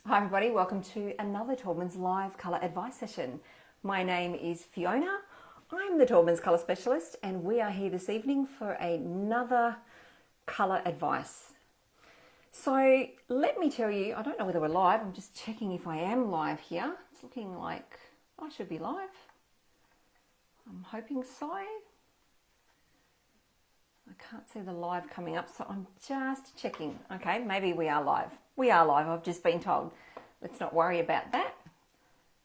Hi everybody, welcome to another Taubmans live colour advice session. My name is Fiona, I'm the Taubmans colour specialist and we are here this evening for another colour advice. So let me tell you, I don't know whether we're live, I'm just checking if I am live here. It's looking like I should be live. I'm hoping so. I can't see the live coming up, so I'm just checking. Okay, maybe we are live. We are live, I've just been told. Let's not worry about that.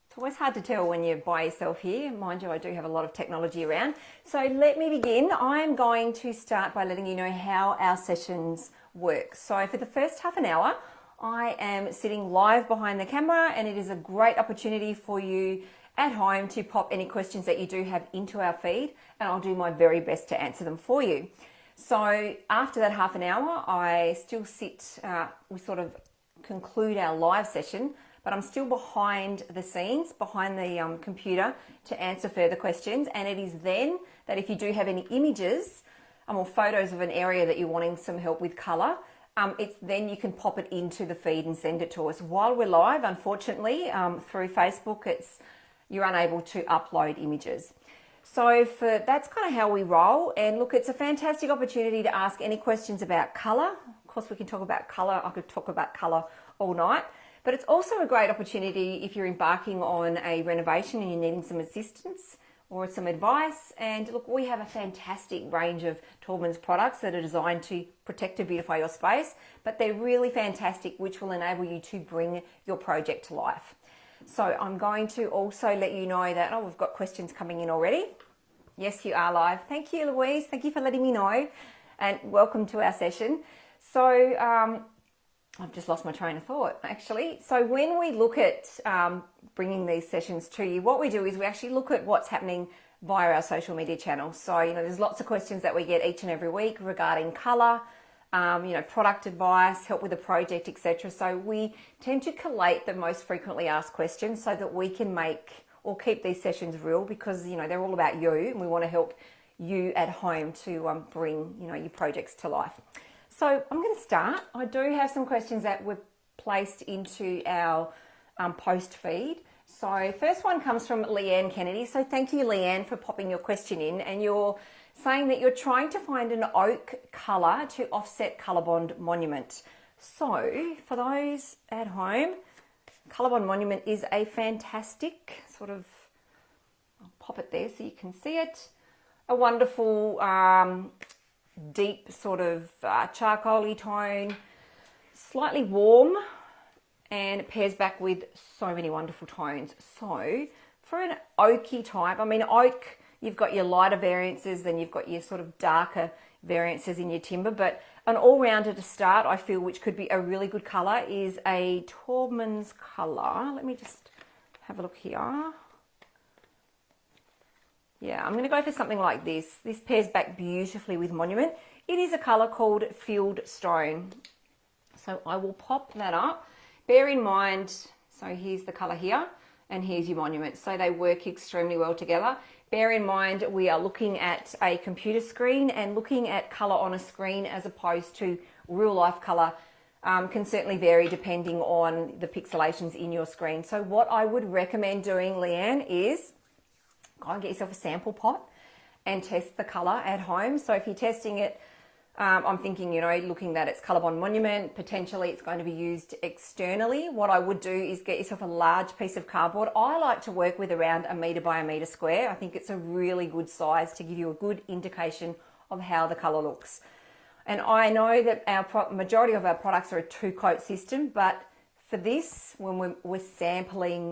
It's always hard to tell when you're by yourself here. Mind you, I do have a lot of technology around. So let me begin. I'm going to start by letting you know how our sessions work. So for the first half an hour, I am sitting live behind the camera and it is a great opportunity for you at home to pop any questions that you do have into our feed and I'll do my very best to answer them for you. So after that half an hour, I still sit, we sort of conclude our live session, but I'm still behind the scenes, behind the computer to answer further questions. And it is then that if you do have any images or photos of an area that you're wanting some help with colour, it's then you can pop it into the feed and send it to us. While we're live, unfortunately, through Facebook, you're unable to upload images. So that's kind of how we roll. And look, it's a fantastic opportunity to ask any questions about colour. Of course, we can talk about colour. I could talk about colour all night. But it's also a great opportunity if you're embarking on a renovation and you're needing some assistance or some advice. And look, we have a fantastic range of Taubmans products that are designed to protect and beautify your space, but they're really fantastic, which will enable you to bring your project to life. So I'm going to also let you know that, we've got questions coming in already. Yes, you are live. Thank you, Louise. Thank you for letting me know and welcome to our session. So I've just lost my train of thought, actually. So when we look at bringing these sessions to you, what we do is we actually look at what's happening via our social media channels. So, there's lots of questions that we get each and every week regarding colour, product advice, help with a project, etc. So we tend to collate the most frequently asked questions so that we can make or keep these sessions real because, they're all about you and we want to help you at home to bring, your projects to life. So I'm going to start. I do have some questions that were placed into our post feed. So first one comes from Leanne Kennedy. So thank you, Leanne, for popping your question in, and you're saying that you're trying to find an oak colour to offset ColourBond Monument. So for those at home, ColourBond Monument is a fantastic I'll pop it there so you can see it, a wonderful deep charcoaly tone, slightly warm, and it pairs back with so many wonderful tones. So for an oaky type, oak, you've got your lighter variances, then you've got your sort of darker variances in your timber, but an all-rounder to start, I feel, which could be a really good colour, is a Taubmans colour. Let me just have a look here. Yeah, I'm going to go for something like this. This pairs back beautifully with Monument. It is a colour called Field Stone. So I will pop that up. Bear in mind, so here's the colour here, and here's your Monument. So they work extremely well together. Bear in mind, we are looking at a computer screen, and looking at colour on a screen as opposed to real life colour can certainly vary depending on the pixelations in your screen. So what I would recommend doing, Leanne, is go and get yourself a sample pot and test the colour at home. So if you're testing it, I'm thinking, looking that it's ColourBond Monument, potentially it's going to be used externally. What I would do is get yourself a large piece of cardboard. I like to work with around 1 metre by 1 metre square. I think it's a really good size to give you a good indication of how the colour looks. And I know that our majority of our products are a 2-coat system, but for this, when we're sampling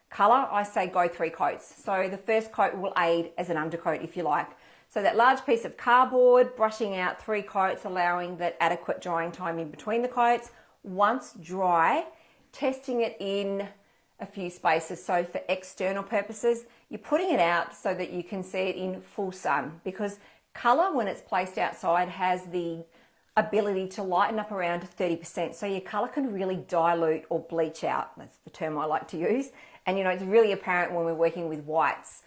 colour, I say go 3 coats. So the first coat will aid as an undercoat, if you like. So that large piece of cardboard, brushing out 3 coats, allowing that adequate drying time in between the coats. Once dry, testing it in a few spaces. So for external purposes, you're putting it out so that you can see it in full sun, because colour, when it's placed outside, has the ability to lighten up around 30%. So your colour can really dilute or bleach out. That's the term I like to use. And it's really apparent when we're working with whites.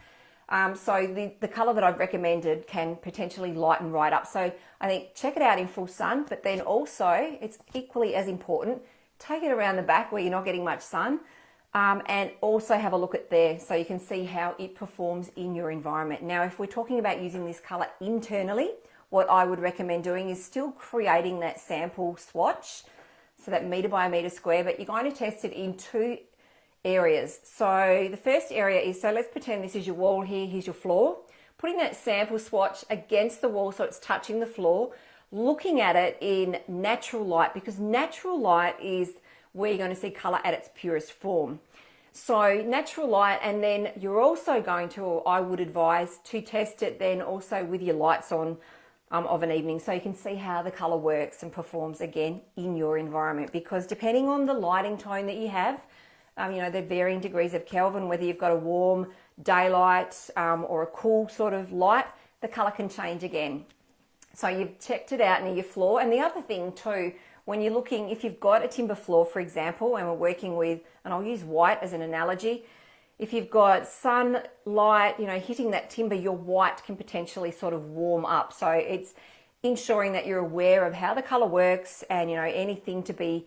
So the colour that I've recommended can potentially lighten right up. So I think check it out in full sun, but then also it's equally as important, take it around the back where you're not getting much sun, and also have a look at there so you can see how it performs in your environment. Now, if we're talking about using this color internally, what I would recommend doing is still creating that sample swatch, so that meter by a meter square, but you're going to test it in 2 areas. So the first area is, so let's pretend this is your wall here, here's your floor. Putting that sample swatch against the wall so it's touching the floor, looking at it in natural light, because natural light is where you're going to see color at its purest form. So natural light, and then you're also going to, or I would advise to test it then also with your lights on of an evening, so you can see how the color works and performs again in your environment, because depending on the lighting tone that you have, you know, they're varying degrees of Kelvin, whether you've got a warm daylight or a cool sort of light, the color can change again. So you've checked it out near your floor. And the other thing too, when you're looking, if you've got a timber floor, for example, and we're working with, and I'll use white as an analogy, if you've got sunlight, you know, hitting that timber, your white can potentially sort of warm up. So it's ensuring that you're aware of how the color works, and, you know, anything to be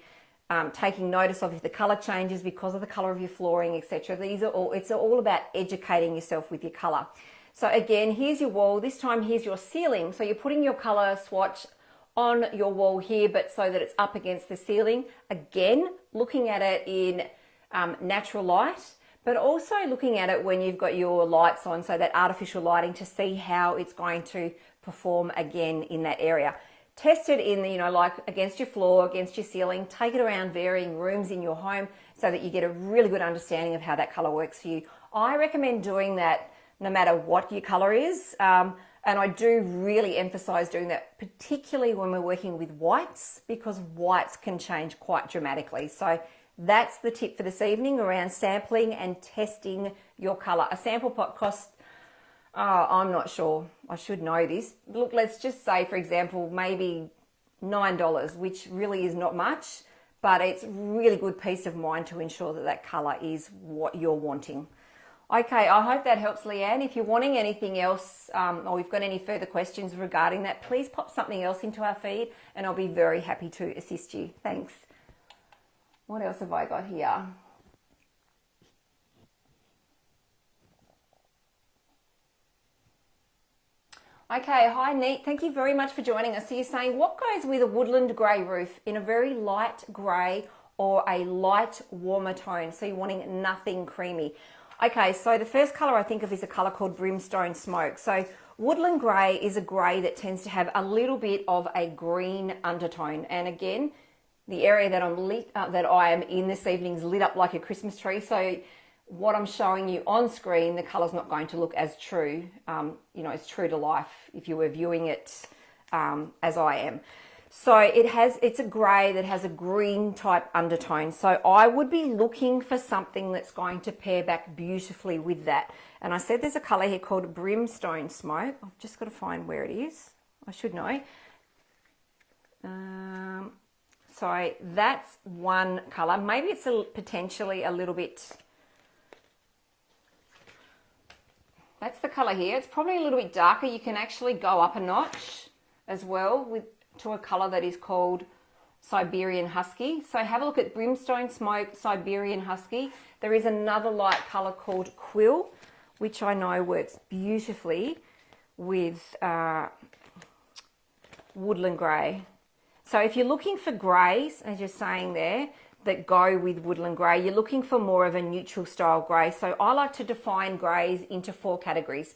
taking notice of if the color changes because of the color of your flooring, etc. These are all, it's all about educating yourself with your color. So again, here's your wall. This time, here's your ceiling. So you're putting your color swatch on your wall here, but so that it's up against the ceiling. Again, looking at it in natural light, but also looking at it when you've got your lights on, so that artificial lighting, to see how it's going to perform again in that area. Test it in, you know, like against your floor, against your ceiling, take it around varying rooms in your home so that you get a really good understanding of how that color works for you. I recommend doing that no matter what your color is. And I do really emphasize doing that, particularly when we're working with whites, because whites can change quite dramatically. So that's the tip for this evening around sampling and testing your color. A sample pot costs, I'm not sure, I should know this. Look, let's just say, for example, maybe $9, which really is not much, but it's really good peace of mind to ensure that that color is what you're wanting. Okay, I hope that helps, Leanne. If you're wanting anything else, or you've got any further questions regarding that, please pop something else into our feed and I'll be very happy to assist you. Thanks. What else have I got here? Okay, hi Neat, thank you very much for joining us. So you're saying, what goes with a woodland grey roof in a very light grey or a light warmer tone? So you're wanting nothing creamy. Okay, so the first colour I think of is a colour called Brimstone Smoke. So woodland grey is a grey that tends to have a little bit of a green undertone. And again, the area that I am in this evening is lit up like a Christmas tree. So what I'm showing you on screen, the colour's not going to look as true, you know, as true to life if you were viewing it as I am. So it's a grey that has a green type undertone. So I would be looking for something that's going to pair back beautifully with that. And I said there's a colour here called Brimstone Smoke. I've just got to find where it is. I should know. So that's one colour. Maybe it's potentially a little bit... That's the colour here. It's probably a little bit darker. You can actually go up a notch as well to a colour that is called Siberian Husky. So have a look at Brimstone Smoke, Siberian Husky. There is another light colour called Quill, which I know works beautifully with woodland grey. So if you're looking for greys, as you're saying there, that go with woodland grey, you're looking for more of a neutral style grey. So I like to define greys into 4 categories.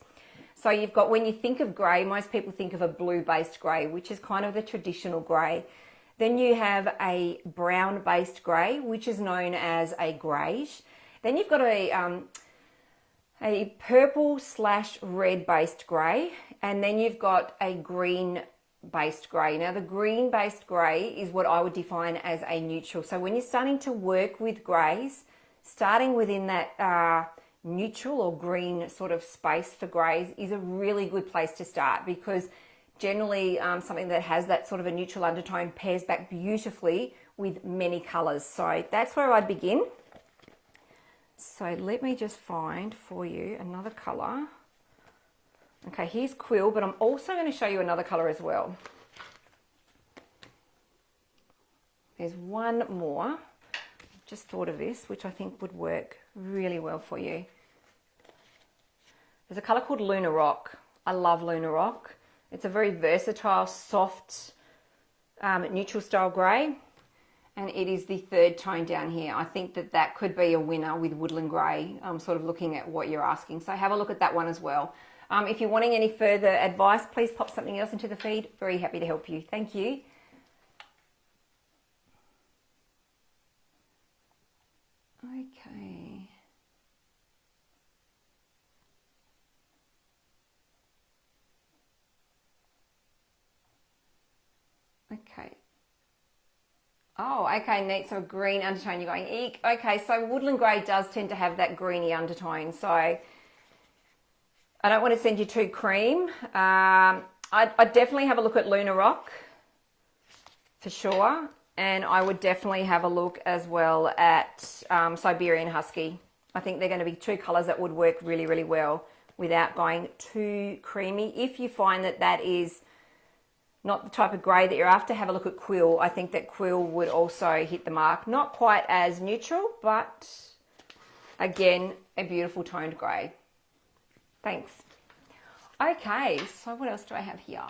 So you've got, when you think of grey, most people think of a blue based grey, which is kind of the traditional grey. Then you have a brown based grey, which is known as a greige. Then you've got a purple / red based grey, and then you've got a green based grey. Now the green based grey is what I would define as a neutral. So when you're starting to work with greys, starting within that neutral or green sort of space for greys is a really good place to start, because generally something that has that sort of a neutral undertone pairs back beautifully with many colours. So that's where I'd begin. So let me just find for you another colour. Okay, here's Quill, but I'm also going to show you another colour as well. There's one more. Just thought of this, which I think would work really well for you. There's a colour called Lunar Rock. I love Lunar Rock. It's a very versatile, soft, neutral style grey. And it is the third tone down here. I think that that could be a winner with Woodland Grey. I'm sort of looking at what you're asking. So have a look at that one as well. If you're wanting any further advice, please pop something else into the feed. Very happy to help you. Thank you. Okay. Okay. Oh, okay, neat. So a green undertone. You're going, eek. Okay, so Woodland Grey does tend to have that greeny undertone. So I don't want to send you too cream. I'd definitely have a look at Lunar Rock for sure. And I would definitely have a look as well at Siberian Husky. I think they're going to be two colours that would work really, really well without going too creamy. If you find that that is not the type of grey that you're after, have a look at Quill. I think that Quill would also hit the mark. Not quite as neutral, but again, a beautiful toned grey. Thanks. Okay, so what else do I have here?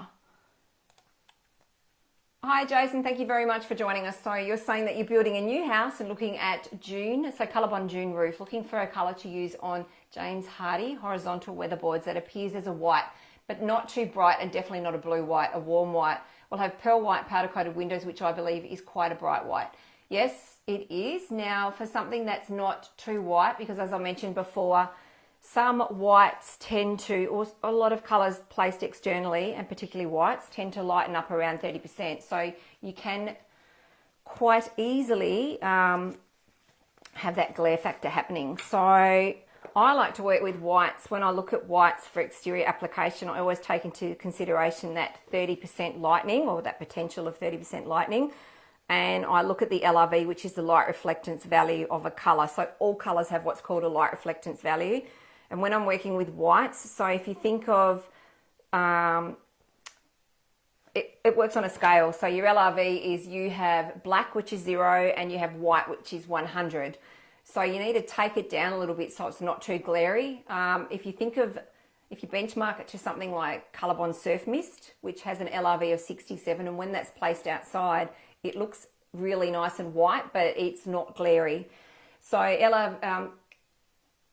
Hi Jason, thank you very much for joining us. So you're saying that you're building a new house and looking at June, so Colorbond June roof, looking for a colour to use on James Hardy horizontal weatherboards that appears as a white, but not too bright and definitely not a blue white, a warm white. We'll have pearl white powder coated windows, which I believe is quite a bright white. Yes, it is. Now for something that's not too white, because as I mentioned before, some whites tend to, or a lot of colours placed externally, and particularly whites, tend to lighten up around 30%. So you can quite easily have that glare factor happening. So I like to work with whites. When I look at whites for exterior application, I always take into consideration that 30% lightening, or that potential of 30% lightening. And I look at the LRV, which is the light reflectance value of a colour. So all colours have what's called a light reflectance value. And when I'm working with whites, so if you think of, it works on a scale. So your LRV is you have black, which is 0, and you have white, which is 100. So you need to take it down a little bit so it's not too glary. If you benchmark it to something like Colorbond Surf Mist, which has an LRV of 67, and when that's placed outside, it looks really nice and white, but it's not glary. So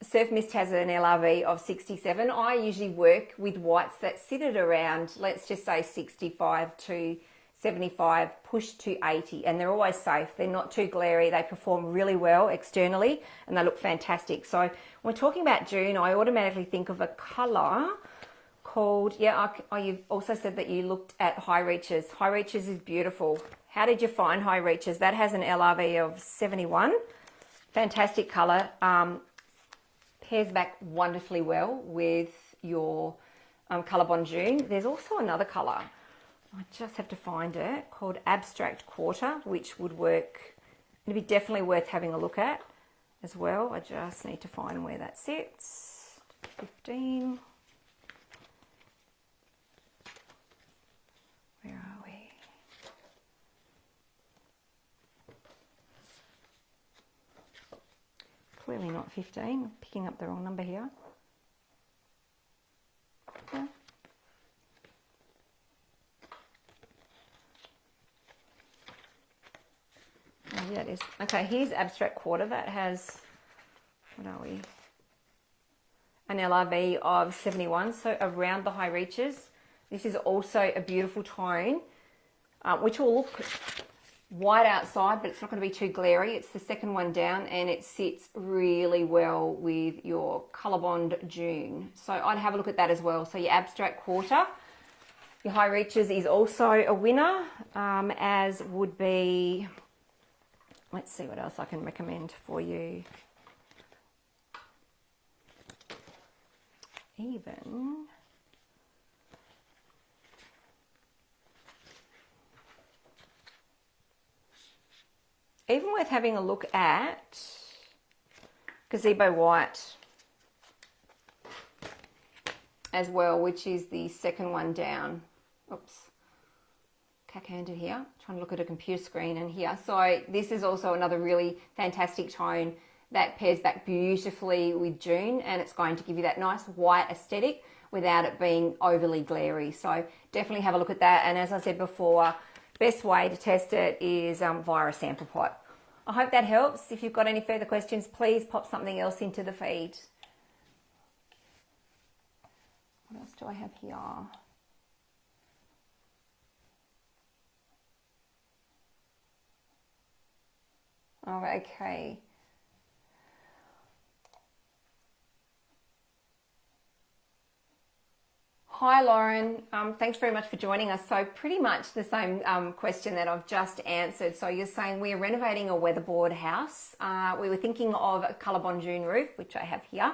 Surf Mist has an LRV of 67. I usually work with whites that sit at around, let's just say 65 to 75, push to 80, and they're always safe. They're not too glary. They perform really well externally, and they look fantastic. So when we're talking about June, I automatically think of a colour called, you've also said that you looked at High Reaches. High Reaches is beautiful. How did you find High Reaches? That has an LRV of 71. Fantastic colour. Pairs back wonderfully well with your Colorbond June. There's also another colour, I just have to find it, called Abstract Quarter, which would work. It'd be definitely worth having a look at as well. I just need to find where that sits. 15. Where are we? Clearly not 15. I'm picking up the wrong number here. Yeah. Oh, yeah, it is. Okay, here's Abstract Quarter. That has, what are we? An LRV of 71, so around the High Reaches. This is also a beautiful tone, which will look white outside, but it's not going to be too glary. It's the second one down, and it sits really well with your Colorbond June. So I'd have a look at that as well. So your Abstract Quarter, your High Reaches is also a winner, as would be, let's see what else I can recommend for you. Even worth having a look at Gazebo White as well, which is the second one down. Oops. cack-handed here, trying to look at a computer screen and here. So this is also another really fantastic tone that pairs back beautifully with June, and it's going to give you that nice white aesthetic without it being overly glary. So definitely have a look at that. And as I said before, best way to test it is via a sample pot. I hope that helps. If you've got any further questions, please pop something else into the feed. What else do I have here? Oh, okay. Hi Lauren, thanks very much for joining us. So pretty much the same question that I've just answered. So you're saying we're renovating a weatherboard house. We were thinking of a colour bonjour roof, which I have here.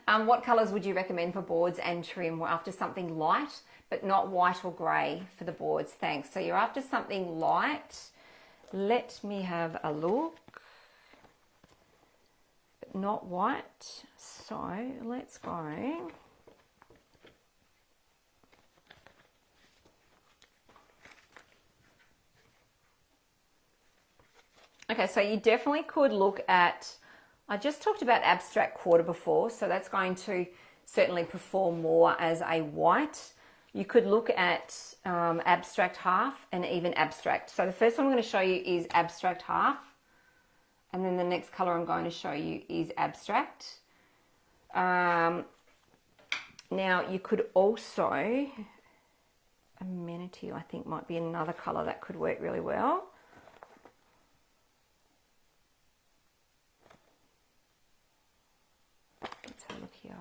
What colours would you recommend for boards and trim? We're after something light, but not white or grey for the boards. Thanks. So you're after something light. Let me have a look. But not white. So let's go. Okay, so you definitely could look at, I just talked about abstract quarter before, so that's going to certainly perform more as a white. You could look at abstract half and even abstract. So the first one I'm going to show you is abstract half, and then the next color I'm going to show you is abstract. Now you could also, amenity I think might be another color that could work really well. Let's have a look here.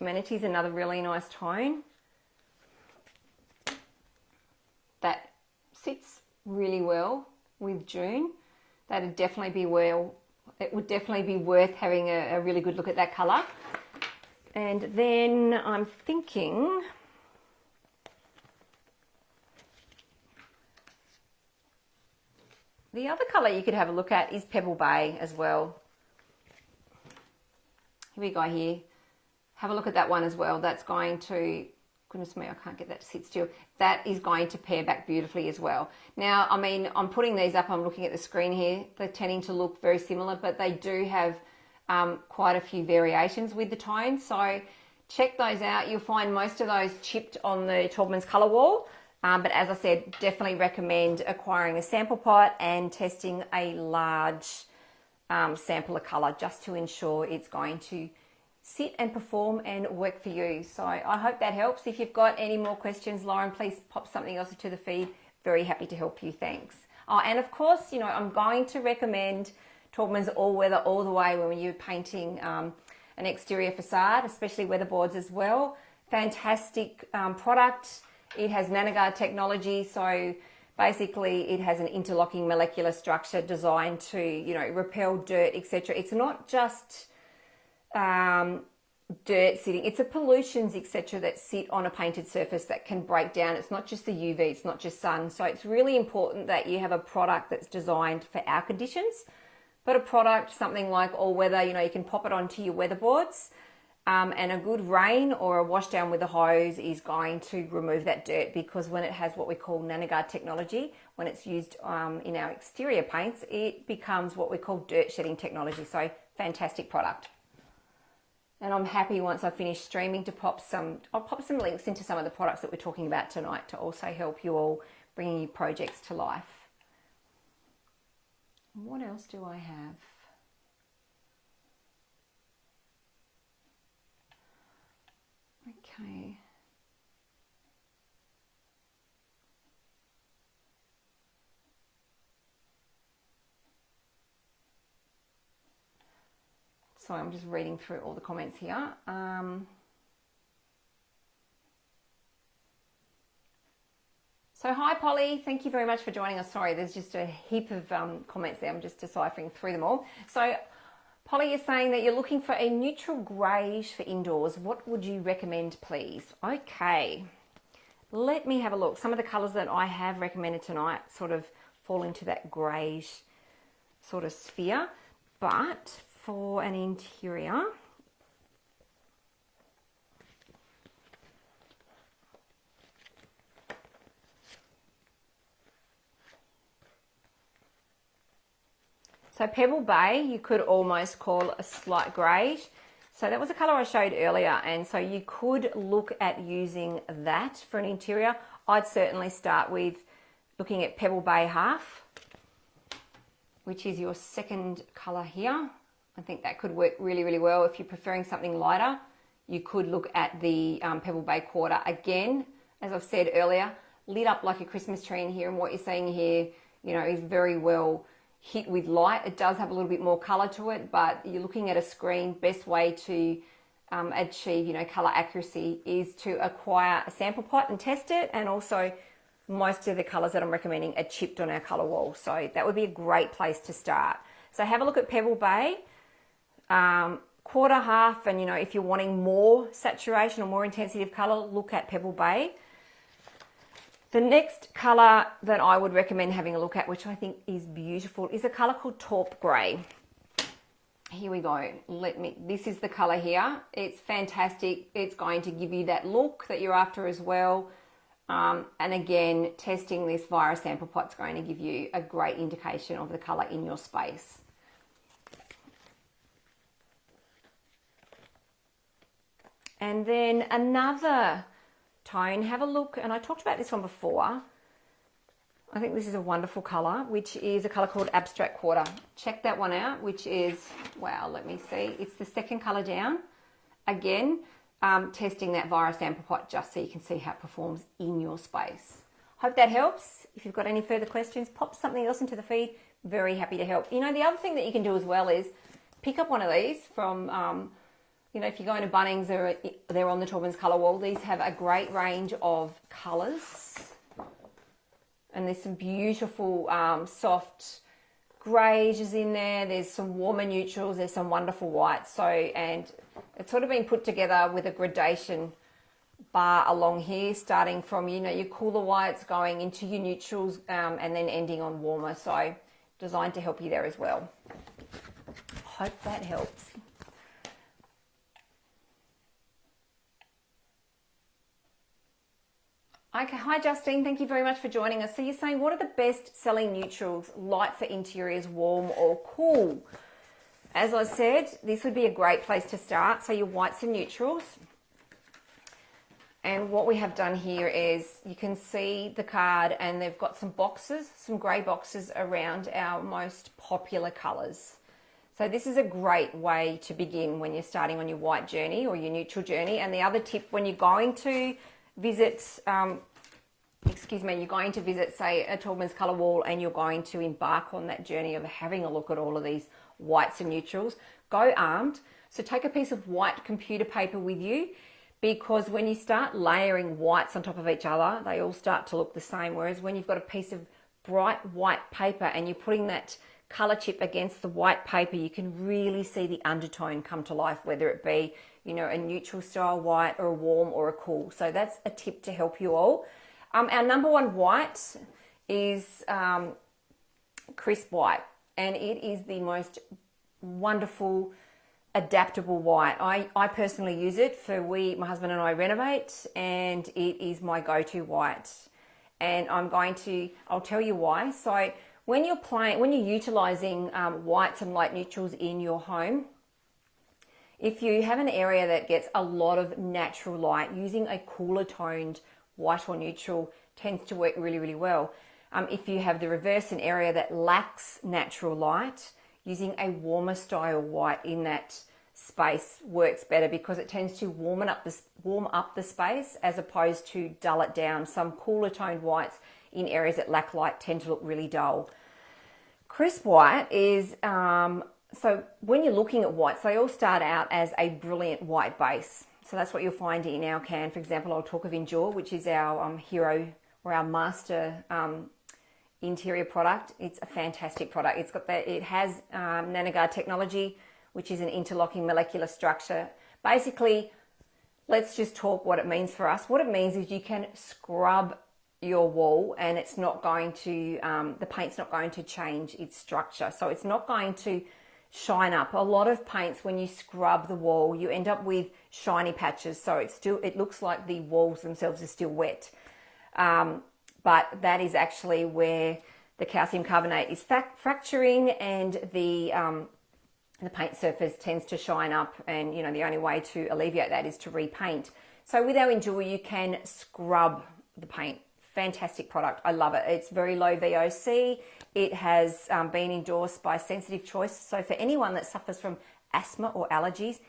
Amenity is another really nice tone that sits really well with June. That'd definitely be well. It would definitely be worth having a really good look at that colour. And then I'm thinking, the other colour you could have a look at is Pebble Bay as well. Here we go here. Have a look at that one as well. That's going to, goodness me, I can't get that to sit still. That is going to pair back beautifully as well. Now, I mean, I'm putting these up. I'm looking at the screen here. They're tending to look very similar, but they do have quite a few variations with the tones. So check those out. You'll find most of those chipped on the Taubmans colour wall. But as I said, definitely recommend acquiring a sample pot and testing a large sample of colour just to ensure it's going to sit and perform and work for you. So I hope that helps. If you've got any more questions, Lauren, please pop something else into the feed. Very happy to help you. Thanks. Oh, and of course, you know, I'm going to recommend Taubmans All Weather all the way when you're painting an exterior facade, especially weatherboards as well. Fantastic product. It has NanoGuard technology, so basically it has an interlocking molecular structure designed to, you know, repel dirt, etc. It's not just dirt sitting, it's a pollutions, etc. that sit on a painted surface that can break down. It's not just the UV, it's not just sun. So it's really important that you have a product that's designed for our conditions, but a product, something like All Weather, you know, you can pop it onto your weatherboards. And a good rain or a wash down with a hose is going to remove that dirt, because when it has what we call NanoGuard technology, when it's used in our exterior paints, it becomes what we call dirt shedding technology. So fantastic product. And I'm happy once I finish streaming to I'll pop some links into some of the products that we're talking about tonight to also help you all bringing your projects to life. What else do I have? Okay. So I'm just reading through all the comments here. So hi Polly, thank you very much for joining us. Sorry, there's just a heap of comments there. I'm just deciphering through them all. So Polly is saying that you're looking for a neutral greyish for indoors. What would you recommend, please? Okay, let me have a look. Some of the colours that I have recommended tonight sort of fall into that greyish sort of sphere, but for an interior, So Pebble Bay, you could almost call a slight grey. So that was a colour I showed earlier, and so you could look at using that for an interior. I'd certainly start with looking at Pebble Bay Half, which is your second colour here. I think that could work really, really well. If you're preferring something lighter, you could look at the Pebble Bay Quarter. Again, as I've said earlier, lit up like a Christmas tree in here, and what you're seeing here, you know, is very well hit with light. It does have a little bit more colour to it, but you're looking at a screen. Best way to achieve, you know, colour accuracy is to acquire a sample pot and test it, and also most of the colours that I'm recommending are chipped on our colour wall, so that would be a great place to start. So have a look at Pebble Bay, quarter, half, and you know, if you're wanting more saturation or more intensity of colour, look at Pebble Bay. The next colour that I would recommend having a look at, which I think is beautiful, is a colour called Taupe Grey. Here we go. This is the colour here. It's fantastic. It's going to give you that look that you're after as well. And again, testing this via a sample pot is going to give you a great indication of the colour in your space. And then another tone, have a look, and I talked about this one before. I think this is a wonderful colour, which is a colour called Abstract Quarter. Check that one out, which is, wow, let me see. It's the second colour down. Again, testing that via a sample pot just so you can see how it performs in your space. Hope that helps. If you've got any further questions, pop something else into the feed. Very happy to help. You know, the other thing that you can do as well is pick up one of these from, you know, if you go into Bunnings or they're on the Taubmans colour wall, these have a great range of colours. And there's some beautiful soft greys in there. There's some warmer neutrals. There's some wonderful whites. So, and it's sort of been put together with a gradation bar along here, starting from, you know, your cooler whites going into your neutrals and then ending on warmer. So designed to help you there as well. Hope that helps. Okay, hi Justine, thank you very much for joining us. So you're saying, what are the best selling neutrals, light for interiors, warm or cool? As I said, this would be a great place to start. So your whites and neutrals. And what we have done here is, you can see the card and they've got some boxes, some grey boxes around our most popular colours. So this is a great way to begin when you're starting on your white journey or your neutral journey. And the other tip, when you're going to visit, you're going to visit, say, a Taubmans colour wall, and you're going to embark on that journey of having a look at all of these whites and neutrals, go armed. So take a piece of white computer paper with you, because when you start layering whites on top of each other, they all start to look the same. Whereas when you've got a piece of bright white paper and you're putting that colour chip against the white paper, you can really see the undertone come to life, whether it be, you know, a neutral style white or a warm or a cool. So that's a tip to help you all. Our number one white is crisp white, and it is the most wonderful, adaptable white. I personally use it for my husband and I renovate, and it is my go-to white. And I'll tell you why. So when you're utilizing whites and light neutrals in your home, if you have an area that gets a lot of natural light, using a cooler toned white or neutral tends to work really, really well. If you have the reverse, an area that lacks natural light, using a warmer style white in that space works better, because it tends to warm up the space as opposed to dull it down. Some cooler toned whites in areas that lack light tend to look really dull. Crisp white is, so when you're looking at whites, they all start out as a brilliant white base. So that's what you'll find in our can. For example, I'll talk of Endure, which is our hero or our master interior product. It's a fantastic product. It has NanoGuard technology, which is an interlocking molecular structure. Basically, let's just talk what it means for us. What it means is you can scrub your wall and it's not going to, the paint's not going to change its structure. So it's not going to shine up. A lot of paints, when you scrub the wall, you end up with shiny patches. So it looks like the walls themselves are still wet. But that is actually where the calcium carbonate is fracturing, and the paint surface tends to shine up, and you know the only way to alleviate that is to repaint. So with our Endure, you can scrub the paint. Fantastic product. I love it. It's very low VOC. It has been endorsed by Sensitive Choice. So for anyone that suffers from asthma or allergies,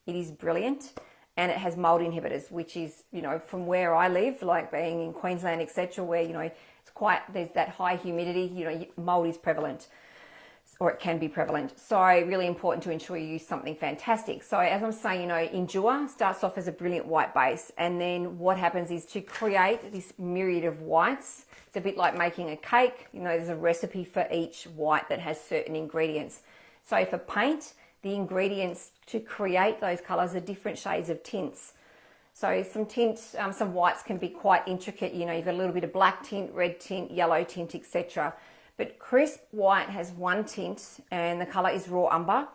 it is brilliant. And it has mold inhibitors, which is, you know, from where I live, like being in Queensland, etc., where, you know, it's quite, there's that high humidity, you know, mold is prevalent, or it can be prevalent. So really important to ensure you use something fantastic. So as I'm saying, you know, Endure starts off as a brilliant white base, and then what happens is to create this myriad of whites. It's a bit like making a cake. You know, there's a recipe for each white that has certain ingredients. So for paint, the ingredients to create those colors are different shades of tints. So some tints, some whites can be quite intricate. You know, you've got a little bit of black tint, red tint, yellow tint, etc. But crisp white has one tint, and the color is raw umber.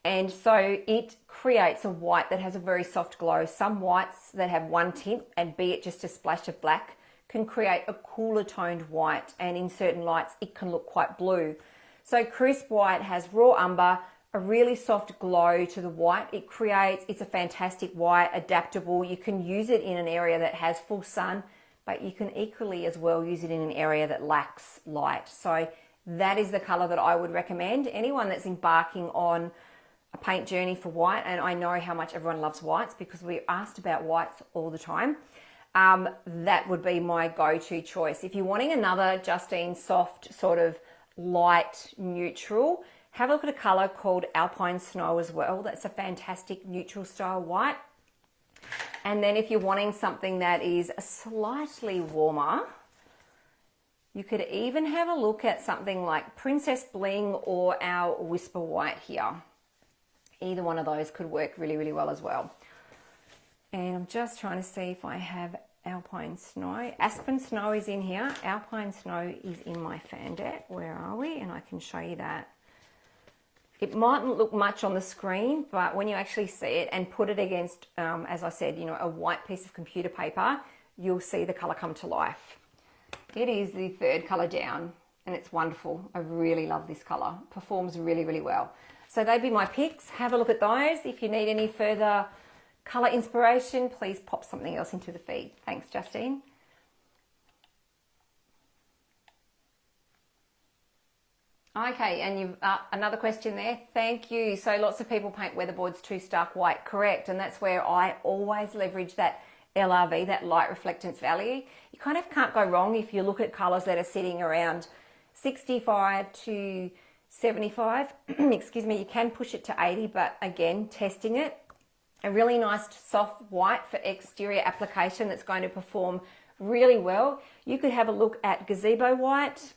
And so it creates a white that has a very soft glow. Some whites that have one tint, and be it just a splash of black, can create a cooler toned white. And in certain lights, it can look quite blue. So crisp white has raw umber, a really soft glow to the white. It's a fantastic white, adaptable. You can use it in an area that has full sun, but you can equally as well use it in an area that lacks light. So that is the color that I would recommend. Anyone that's embarking on a paint journey for white, and I know how much everyone loves whites because we're asked about whites all the time, that would be my go-to choice. If you're wanting another Justine soft sort of light neutral, have a look at a color called Alpine Snow as well. That's a fantastic neutral style white. And then if you're wanting something that is slightly warmer, you could even have a look at something like Princess Bling or our Whisper White here. Either one of those could work really, really well as well. And I'm just trying to see if I have Alpine Snow. Aspen Snow is in here. Alpine Snow is in my fan deck. Where are we? And I can show you that. It mightn't look much on the screen, but when you actually see it and put it against, as I said, you know, a white piece of computer paper, you'll see the color come to life. It is the third color down, and it's wonderful. I really love this color. Performs really, really well. So they'd be my picks. Have a look at those. If you need any further color inspiration, please pop something else into the feed. Thanks, Justine. Okay, and you've another question there. Thank you. So lots of people paint weatherboards too stark white, correct? And that's where I always leverage that LRV, that light reflectance value. You kind of can't go wrong if you look at colors that are sitting around 65 to 75. Excuse me, you can push it to 80, but again, testing it. A really nice soft white for exterior application that's going to perform really well. You could have a look at Gazebo White.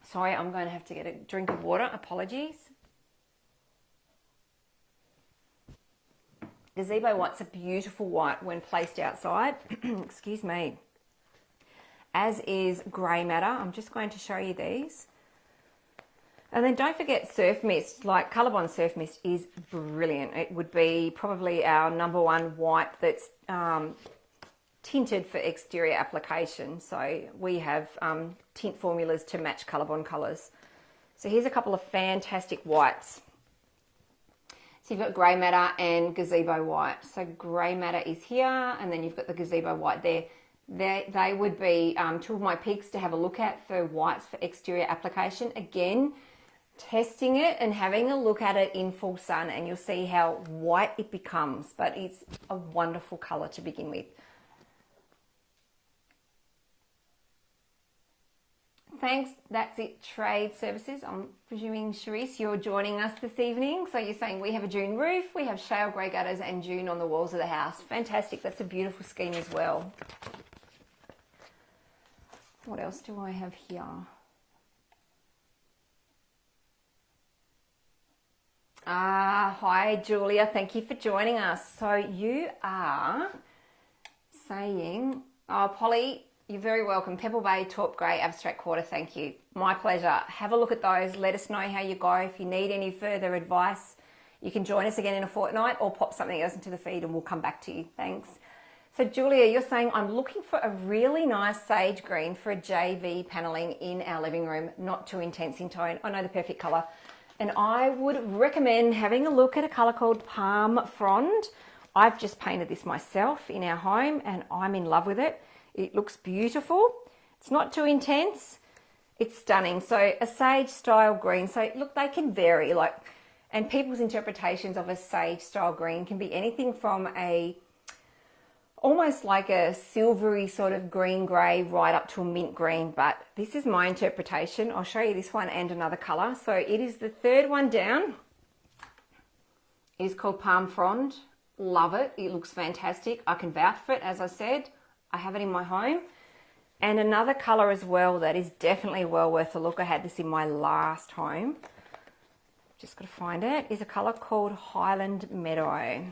Sorry, I'm going to have to get a drink of water. Apologies. Gazebo White's a beautiful white when placed outside. Excuse me. As is Grey Matter. I'm just going to show you these. And then don't forget Surf Mist. Like Colorbond Surf Mist is brilliant. It would be probably our #1 white that's tinted for exterior application. So we have tint formulas to match Colorbond colours. So here's a couple of fantastic whites. So you've got Grey Matter and Gazebo White. So Grey Matter is here, and then you've got the Gazebo White there. They would be two of my picks to have a look at for whites for exterior application. Again, testing it and having a look at it in full sun, and you'll see how white it becomes, but it's a wonderful colour to begin with. Thanks, that's it, Trade Services. I'm presuming, Charisse, you're joining us this evening. So you're saying we have a June roof, we have shale grey gutters and June on the walls of the house. Fantastic, that's a beautiful scheme as well. What else do I have here? Hi, Julia, thank you for joining us. So you are saying, Polly, you're very welcome. Pebble Bay, Taupe Grey, Abstract Quarter, thank you. My pleasure. Have a look at those. Let us know how you go. If you need any further advice, you can join us again in a fortnight or pop something else into the feed and we'll come back to you. Thanks. So Julia, you're saying I'm looking for a really nice sage green for a JV paneling in our living room, not too intense in tone. I know the perfect color. And I would recommend having a look at a color called Palm Frond. I've just painted this myself in our home and I'm in love with it. It looks beautiful. It's not too intense. It's stunning. So a sage style green. So look, they can vary, and people's interpretations of a sage style green can be anything from almost like a silvery sort of green grey right up to a mint green, but this is my interpretation. I'll show you this one and another colour. So it is the third one down. It is called Palm Frond. Love it. It looks fantastic. I can vouch for it, as I said. I have it in my home. And another colour as well that is definitely well worth a look. I had this in my last home. Just got to find it. Is a colour called Highland Meadow.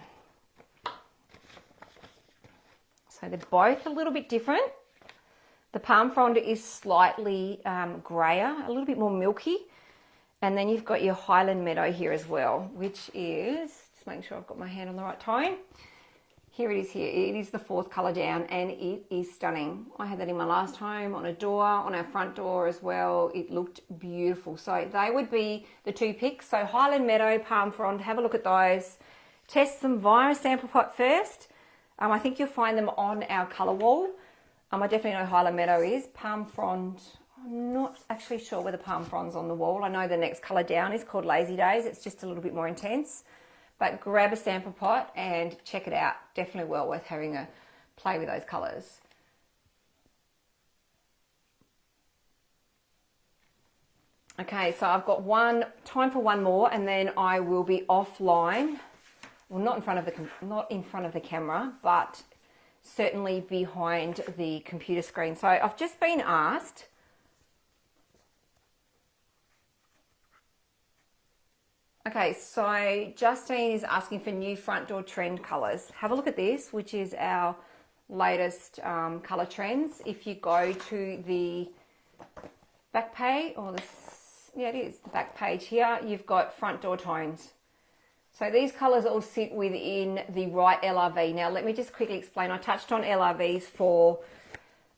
So they're both a little bit different. The Palm Frond is slightly grayer, a little bit more milky. And then you've got your Highland Meadow here as well, which is, just making sure I've got my hand on the right tone. Here it is here. It is the fourth colour down and it is stunning. I had that in my last home on a door, on our front door as well. It looked beautiful. So they would be the two picks. So Highland Meadow, Palm Frond, have a look at those. Test them via a sample pot first. I think you'll find them on our colour wall. I definitely know Highland Meadow is. Palm Frond, I'm not actually sure whether Palm Frond's on the wall. I know the next colour down is called Lazy Days. It's just a little bit more intense. But grab a sample pot and check it out. Definitely well worth having a play with those colours. Okay, so I've got time for one more and then I will be offline. Well, not in front of the camera, but certainly behind the computer screen. So I've just been asked, okay, so Justine is asking for new front door trend colours. Have a look at this, which is our latest colour trends. If you go to the back page, it is the back page here, you've got front door tones. So these colours all sit within the right LRV. Now let me just quickly explain. I touched on LRVs for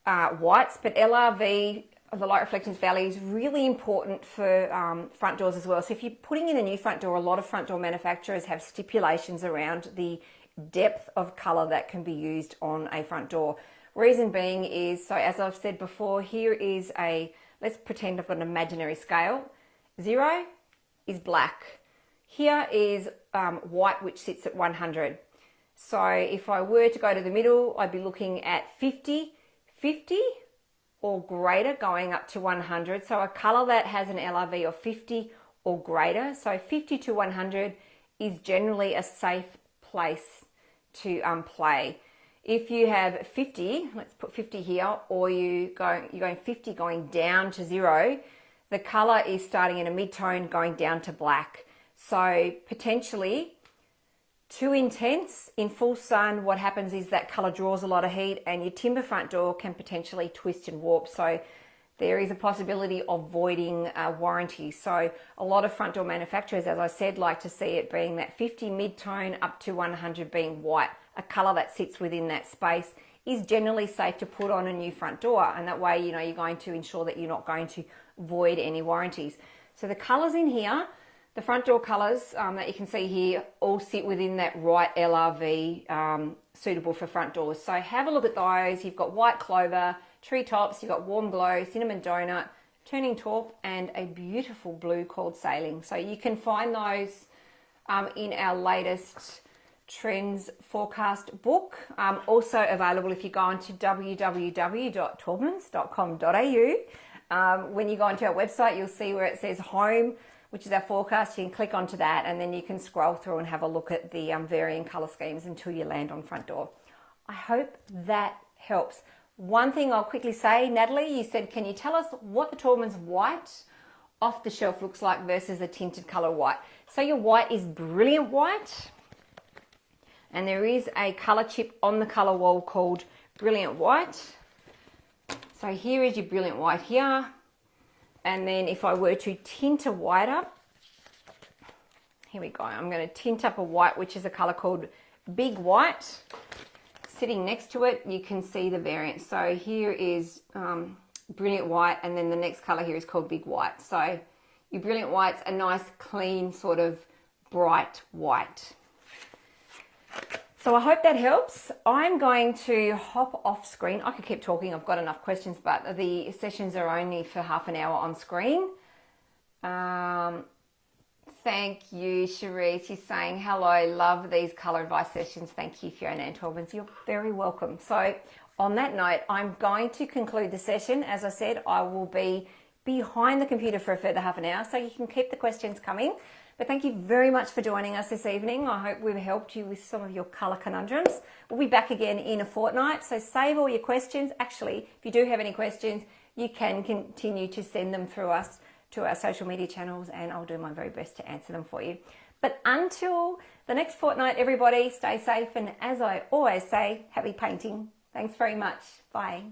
whites, but LRV, the light reflectance value, is really important for front doors as well. So if you're putting in a new front door, a lot of front door manufacturers have stipulations around the depth of colour that can be used on a front door. Reason being is, so as I've said before, here is let's pretend I've got an imaginary scale. 0 is black. Here is white, which sits at 100. So if I were to go to the middle, I'd be looking at 50 or greater going up to 100. So a colour that has an LRV of 50 or greater. So 50 to 100 is generally a safe place to play. If you have 50, let's put 50 here, or you're going 50 going down to 0, the colour is starting in a mid-tone going down to black. So potentially too intense in full sun, what happens is that colour draws a lot of heat and your timber front door can potentially twist and warp. So there is a possibility of voiding warranty. So a lot of front door manufacturers, as I said, like to see it being that 50 mid-tone up to 100 being white. A colour that sits within that space is generally safe to put on a new front door. And that way, you're going to ensure that you're not going to void any warranties. So the colours in here, the front door colours that you can see here all sit within that right LRV suitable for front doors. So have a look at those. You've got white clover, treetops, you've got warm glow, cinnamon donut, turning taupe, and a beautiful blue called sailing. So you can find those in our latest trends forecast book. Also available if you go onto www.taubmans.com.au. When you go onto our website, you'll see where it says home, which is our forecast. You can click onto that and then you can scroll through and have a look at the varying colour schemes until you land on front door. I hope that helps. One thing I'll quickly say, Natalie, you said, can you tell us what the Taubmans white off the shelf looks like versus a tinted colour white? So your white is brilliant white, and there is a colour chip on the colour wall called Brilliant White. So here is your Brilliant White here. And then if I were to tint a white up, here we go. I'm going to tint up a white, which is a colour called Big White. sitting next to it, you can see the variance. So here is brilliant white, and then the next color here is called big white. So your brilliant white's a nice, clean, sort of bright white. So I hope that helps. I'm going to hop off screen. I could keep talking, I've got enough questions, but the sessions are only for half an hour on screen. Thank you, Cherise. She's saying, hello, love these colour advice sessions. Thank you, Fiona and Taubmans. You're very welcome. So on that note, I'm going to conclude the session. As I said, I will be behind the computer for a further half an hour, so you can keep the questions coming. But thank you very much for joining us this evening. I hope we've helped you with some of your colour conundrums. We'll be back again in a fortnight, so save all your questions. Actually, if you do have any questions, you can continue to send them through us to our social media channels, and I'll do my very best to answer them for you. But until the next fortnight, everybody, stay safe, and as I always say, happy painting. Thanks very much. Bye.